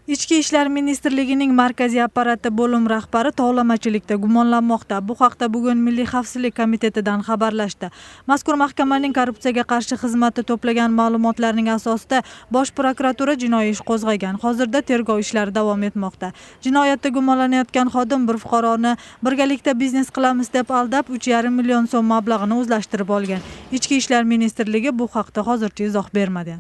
Ichki ishlar ministrligining markaziy apparati bo'lim rahbari tovlamachilikda gumonlanmoqda. Bu haqda bugun Milliy xavfsizlik komitetidan xabarlashdi. Mazkur mahkamaning korrupsiyaga qarshi xizmati to'plagan ma'lumotlarning asosida Bosh prokuratura jinoiy ish qo'zg'agan. Hozirda tergov ishlari davom etmoqda. Jinoyatda gumonlanayotgan xodim bir fuqaroni birgalikda biznes qilamiz deb aldab 3,5 million so'm mablag'ini o'zlashtirib olgan. Ichki ishlar ministrligi bu haqda hozircha izoh bermadi.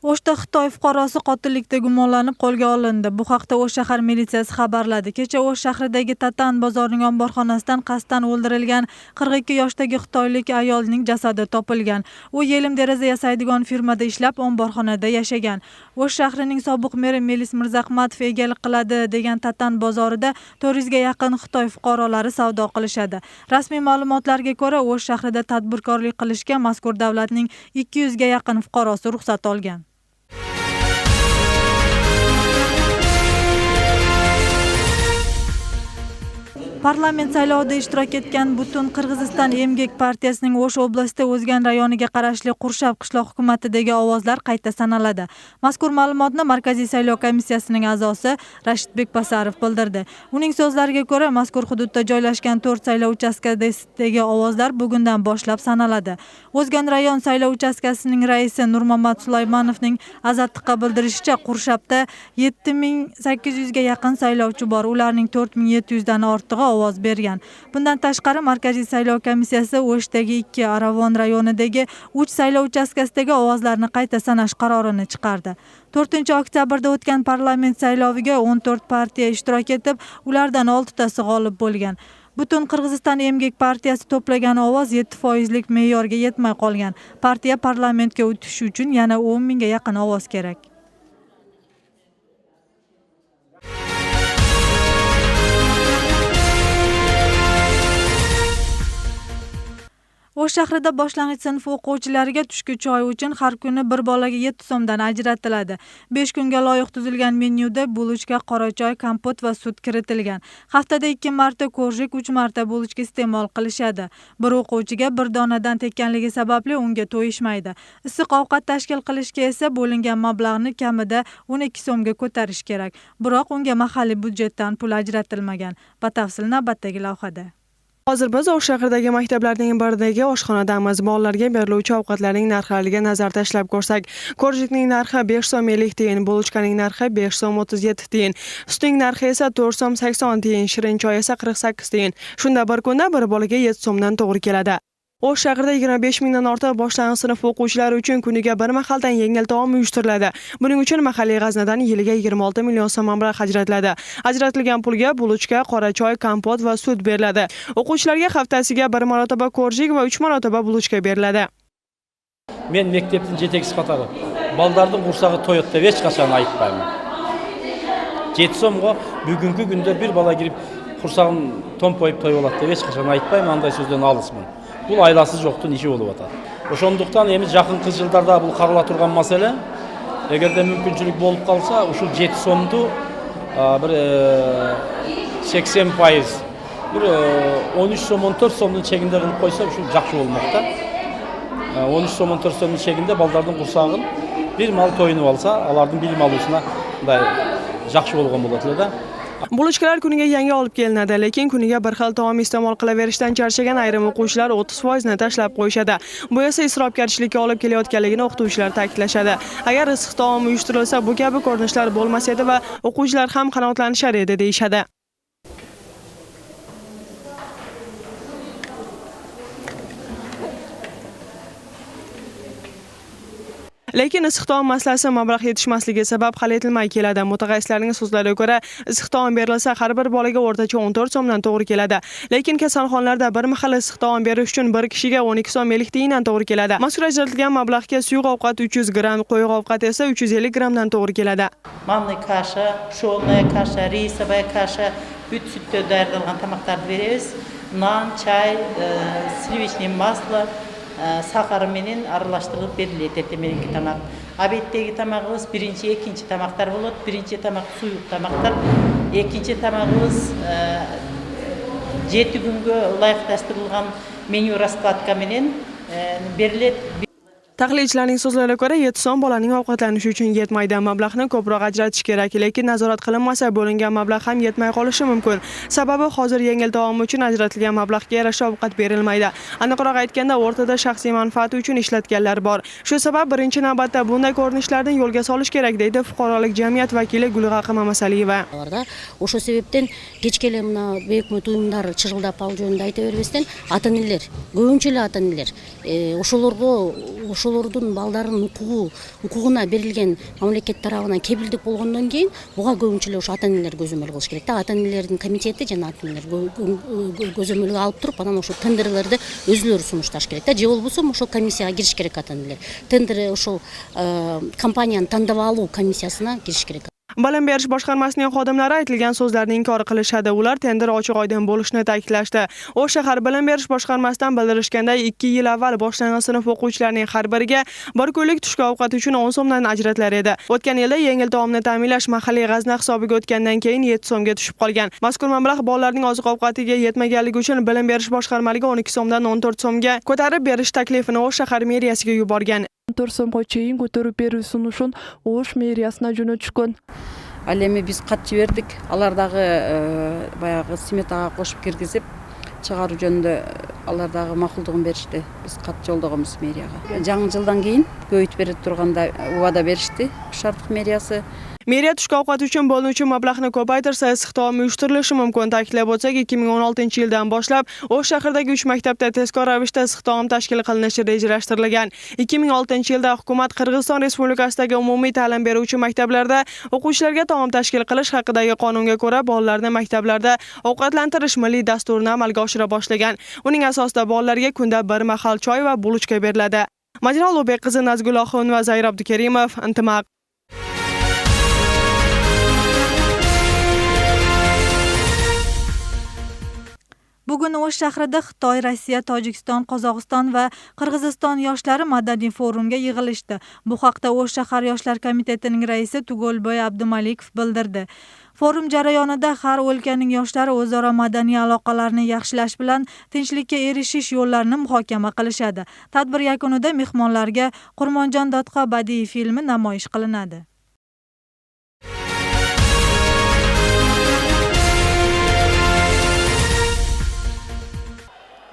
O'shda Xitoy fuqarosi qotillikda gumonlanib qo'lga olindi. Bu haqda O'sh shahar militsiyasi xabarladi. Kecha O'sh shahridagi Tatan bozorining omborxonasidan qasddan o'ldirilgan 42 yoshdagi xitoylik ayolning jasadi topilgan. U yelim deraza yasaydigan firmada ishlab, omborxonada yashagan. O'sh shahrining sobiq meri Melis Mirzahmatov egalik qiladi degan Tatan bozorida 400 ga yaqin Xitoy fuqarolari savdo qilishadi. Rasmiy ma'lumotlarga ko'ra, O'sh shahrida tadbirkorlik qilishga mazkur davlatning 200 ga yaqin fuqarosi ruxsat olgan. Parlament saylovida ishtirok etgan butun Qirg'iziston Emgak partiyasining O'sh oblastida O'zgan rayoniga qarashli Qurshab qishloq hukumatidagi ovozlar qayta sanaladi. Mazkur ma'lumotni Markaziy saylov komissiyasining a'zosi Rashid Bekbasarov bildirdi. Uning so'zlariga ko'ra, mazkur hududda joylashgan 4 saylov uchastkasidagi ovozlar bugundan boshlab sanaladi. O'zgan rayon saylov uchastkasining raisi Nurmamat Sulaymanovning azatliqqa bildirishicha, Qurshabda 7800 ga yaqin saylovchi bor. Ularning 4700 dan ortig'i ovoz bergan. Bundan tashqari Markaziy saylov komissiyasi O'shdagi 2 Aravon rayonidagi 3 saylov uchastkasidagi ovozlarni qayta sanash qarorini chiqardi. 4-oktyabrda o'tgan parlament sayloviga 14 partiya ishtirok etib, ulardan 6tasi g'olib bo'lgan. Butun Qirg'iziston Emgak partiyasi to'plagan ovoz 7% me'yorga yetmay qolgan. Partiya parlamentga o'tishi uchun yana 10 mingga yaqin ovoz kerak. O'sh shahrida boshlang'ich sinf o'quvchilariga tushki choy uchun har kuni bir bolaga 7 so'mdan ajratiladi. 5 kunga loyiq tuzilgan menyuda bulochka, qora choy, kompot va sut kiritilgan. Haftada 2 marta korjik, 3 marta bulochka iste'mol qilishadi. Bir o'quvchiga bir donadan tekkanligi sababli unga to'yishmaydi. Issiq ovqat tashkil qilishga esa bo'lingan mablag'ni kamida 12 so'mga ko'tarish kerak. Biroq unga mahalliy budjetdan pul ajratilmagan. Batafsil navbatdagi lavhada. Hozir biz O'sh shahridagi maktablarning biridagi oshxonadamiz. Bolalarga beriluvchi ovqatlarning narxlariga nazar tashlab ko'rsak, korjikning narxi 5 so'm 50 tiyin, bulochkaning narxi 5 so'm 37 tiyin, sutning narxi esa 4 so'm 80 tiyin, shirin choy esa 48 tiyin. Shunda bir kunda bir bolaga 7 so'mdan to'g'ri keladi. O'sh shahrida 25 mingdan ortiq boshlang'ich sinf o'quvchilari uchun kuniga bir mahaldan yengil taom uyushtiriladi. Buning uchun mahalliy g'aznadan yiliga 26 million so'm mablag' ajratiladi. Ajratilgan pulga bulochka, qora choy, kompot va sut beriladi. O'quvchilarga haftasiga 1 marotaba korjik va 3 marotaba bulochka beriladi. Men mektepning жетекчиси катары балдардын курсагы тоет деп эч качан айтпаймын. 7 сомго бүгүнкү күндө bir бала кирип курсагын томпоюп той болот деп эч качан айтпаймын. Андай сөздөн алысмын. Бұл айласы жоқтың иши болуп атат. Ошондуктан эми жакынкы жылдарда бул карала турган маселе. Эгерде мүмкүнчүлүк болуп калса, ушул 7 сомду bir 80%, bir 13 сом 14 сомдун чегинде кылып койсо, ушул жакшы болмок да. 13 сом 14 сомдун чегинде балдардын курсагын bir мал тоюнуп алса, алардын билим алуусуна мындай жакшы болгон болот эле да. Bulochkalar kuniga yangi olib kelinadi, lekin kuniga bir xil taom iste'mol qilaverishdan charchagan ayrim o'quvchilar 30% tashlab qo'yishadi. Bu esa isrofgarchilikka olib kelayotganligini o'qituvchilar ta'kidlashadi. Agar issiq taom uyushtirilsa, bu kabi ko'rinishlar bo'lmas edi va o'quvchilar ham qanoatlanishar edi deyishadi. Lekin issiq taom masalasi mablag' yetishmasligi sabab hal etilmay keladi. Mutaxassislarning so'zlariga ko'ra, issiq taom berilsa, har bir bolaga o'rtacha 14 so'mdan to'g'ri keladi. Lekin kasalxonalarda bir mahal issiq taom berish uchun bir kishiga 12 so'm 50 tiyindan to'g'ri keladi. Mazkur ajratilgan mablag'ga suyuq ovqat 300 gram, qo'yiq ovqat esa 350 gramdan to'g'ri keladi. Manniy kaşa, pshonная kaşa, рисовая kaşa, üç sütte dayarlangan tamaqlarni beremiz. Nan, çay, sливочное масло, сахары менен аралаштырылып берилет эртең тамак. Обедтеги тамагыбыз биринчи, экинчи тамактар болот. Биринчи тамак суюк тамактар, экинчи тамагыбыз 7 күнгө ылайыкташтырылган меню раскладка менен beriladi. Tahlilchilarning so'zlariga ko'ra, 7 so'm bolaning ovqatlanishi uchun yetmaydi. Mablag'ni ko'proq ajratish kerak, lekin nazorat qilinmasa, bo'lingan mablag' ham yetmay qolishi mumkin. Sababi hozir yengil taom uchun ajratilgan mablag'ga yarasha ovqat berilmaydi. Aniqroq aytganda, o'rtada shaxsiy manfaati uchun ishlatganlar bor. Shu sabab birinchi navbatda bunday ko'rinishlarni yo'lga solish kerak, deydi fuqarolik jamiyat vakili Gulg'aqi Mamasaliyeva. Ошол себептен кечкеле мына бейөкмөт уюмдар чырылдап ал жөнүндө айта бербестен ата-энелер, көбүнчө эле ата-энелер ошолордун балдарынын укугуна берилген мамлекет тарабынан кепилдик болгондон кийин буга көбүнчө эле ошо ата-энелер көзөмөл кылыш керек да. Ата-энелердин комитети жана ата-энелер көзөмөлгө алып туруп, анан ошо тендерлерди өзүлөрү сунушташ керек да. Же болбосо ошол комиссияга кириш керек ата-энелер. Тендер ошол компанияны тандап алуу комиссиясына кириш керек. Bilim berish boshqarmasining xodimlari aytilgan so'zlarni inkor qilishadi. Ular tender ochiq-oydin bo'lishini ta'kidlashdi. O'sh shahar bilim berish boshqarmasidan bildirishganda 2 yil avval boshlang'ich sinf o'quvchilarining har biriga bir kunlik tushki ovqat uchun 10 so'mdan ajratilar edi. O'tgan yilda yengil taomni ta'minlash mahalliy g'azna hisobiga o'tgandan keyin 7 so'mga tushib qolgan. Mazkur mablag' bolalarning oziq-ovqatiga yetmaganligi uchun bilim berish boshqarmaligiga 12 so'mdan 14 so'mga ko'tarib berish taklifini O'sh shahar meriyasiga yuborgan. 4 so'mga чейин көтөрүп берүү сунушун Ош мэриясына жөнөтүшкөн. Ал эми биз кат жибердик. Алар дагы баягы сметага кошуп киргизип чыгаруу жөнүндө алар дагы макулдугун беришти. Биз кат жолдогонбуз мэрияга. Жаңы жылдан кийин көбөйтүп бере турганда убада беришти Шардык мэриясы. Meriya tushki ovqat uchun bo'linuvchi mablag'ni ko'paytirsa, issiq taom uyushtirilishi mumkin. Ta'kidlab o'tsak, 2016-yildan boshlab O'sh shahridagi 3 maktabda tezkor ravishda issiq taom tashkil qilinishi rejalashtirilgan. 2016-yilda hukumat Qirg'iziston Respublikasidagi umumiy ta'lim beruvchi maktablarda o'quvchilarga taom tashkil qilish haqidagi qonunga ko'ra bolalarni maktablarda ovqatlantirish milliy dasturini amalga oshira boshlagan. Uning asosida bolalarga kunda bir mahal choy va bulochka beriladi. Majra Ulug'bek qizi Nazgul Oxun va Zayra Abdukarimov, Intimaq. Bugun O'sh shahrida Xitoy, Rossiya, Tojikiston, Qozog'iston va Qirg'iziston yoshlari madaniy forumga yig'ilishdi. Bu haqda O'sh shahar yoshlar komitetining raisi Tugolboy Abdumalikov bildirdi. Forum jarayonida har o'lkaning yoshlari o'zaro madaniy aloqalarni yaxshilash bilan tinchlikka erishish yo'llarini muhokama qilishadi. Tadbir yakunida mehmonlarga Qurmonjon Dodqo badiiy filmi namoyish qilinadi.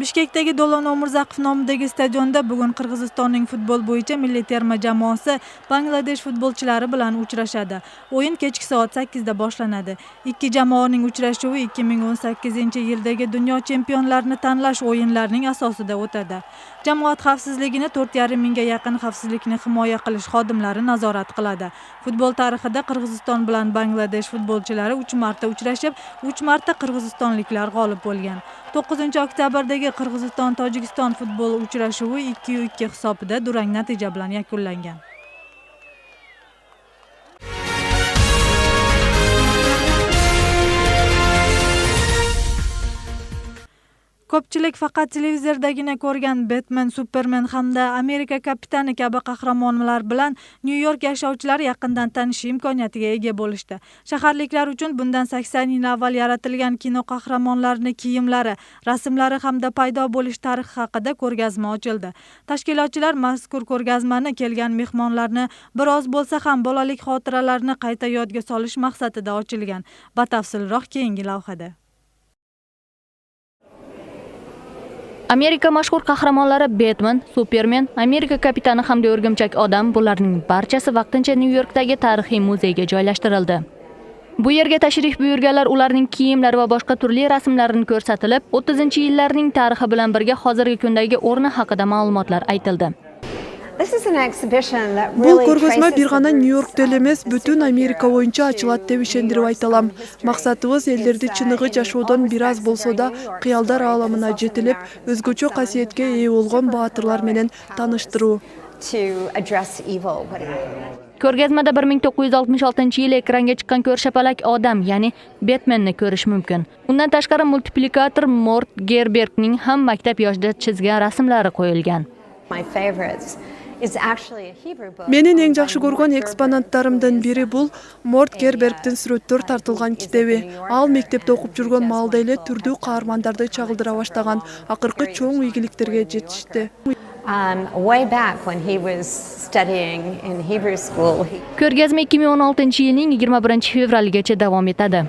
Bishkekdagi Do'lon O'murzaqov nomidagi stadionda bugun Qirg'izistonning futbol bo'yicha milliy terma jamoasi Bangladesh futbolchilari bilan uchrashadi. O'yin kechki soat 8 da boshlanadi. Ikki jamoaning uchrashuvi 2018-yildagi dunyo chempionlarini tanlash o'yinlarining asosida o'tadi. Jamoat xavfsizligini 4,5 mingga yaqin xavfsizlikni himoya qilish xodimlari nazorat qiladi. Futbol tarixida Qirg'iziston bilan Bangladesh futbolchilari 3 marta uchrashib, 3 marta qirg'izistonliklar g'olib bo'lgan. 9-oktyabrdagi Qirg'iziston-Tojikiston futbol uchrashuvi 2-2 hisobida durang natija bilan yakunlangan. Ko'pchilik faqat televizordagina ko'rgan Batman, Superman hamda Amerika kapitani kabi qahramonlar bilan New York yashovchilari yaqindan tanishish imkoniyatiga ega bo'lishdi. Shaharliklar uchun bundan 80 yil avval yaratilgan kino qahramonlarining kiyimlari, rasmlari hamda paydo bo'lish tarixi haqida ko'rgazma ochildi. Tashkilotchilar mazkur ko'rgazmani kelgan mehmonlarni biroz bo'lsa ham bolalik xotiralarini qayta yodga solish maqsadida ochilgan. Batafsilroq keyingi lavhada. Amerika mashhur qahramonlari Batman, Superman, Amerika kapitani hamda o'rgimchak odam bularning barchasi vaqtincha New Yorkdagi tarixiy muzeyga joylashtirildi. Bu yerga tashrif buyurganlar ularning kiyimlari va boshqa turli rasmlarini ko'rsatilib, 30-yillarning tarixi bilan birga hozirgi kundagi o'rni haqida ma'lumotlar aytildi. Bu ko'rgazma bir g'ana Nyu-Yorkda emas, butun Amerika bo'yicha ochiladi deb ishontirib aytalam. Maqsadimiz ellerdi chiniqi yashoodan biroz bo'lsa-da xiyollar olamina jetilib, o'zgacha qasiyatga ega bo'lgan botirlar bilan tanishtiruv. Ko'rgazmada 1966-yil ekranga chiqqan ko'rshapalak odam, ya'ni Batmanni ko'rish mumkin. Undan tashqari multiplikator Mort Gerbergning ham maktab yoshida chizgan rasmlari qo'yilgan. Mening eng yaxshi ko'rgan eksponatlarimdan biri bu Mort Gerbergdan suratlar tartilgan kitobi. Al maktabda o'qib yurgan malda ile turli qahramonlarni chaqildira boshlagan, oxirgi cho'ng egilliklarga yetishdi. Way back when he was studying in Hebrew school. Ko'rgazma 2016 yilning 21 fevraligacha davom etadi.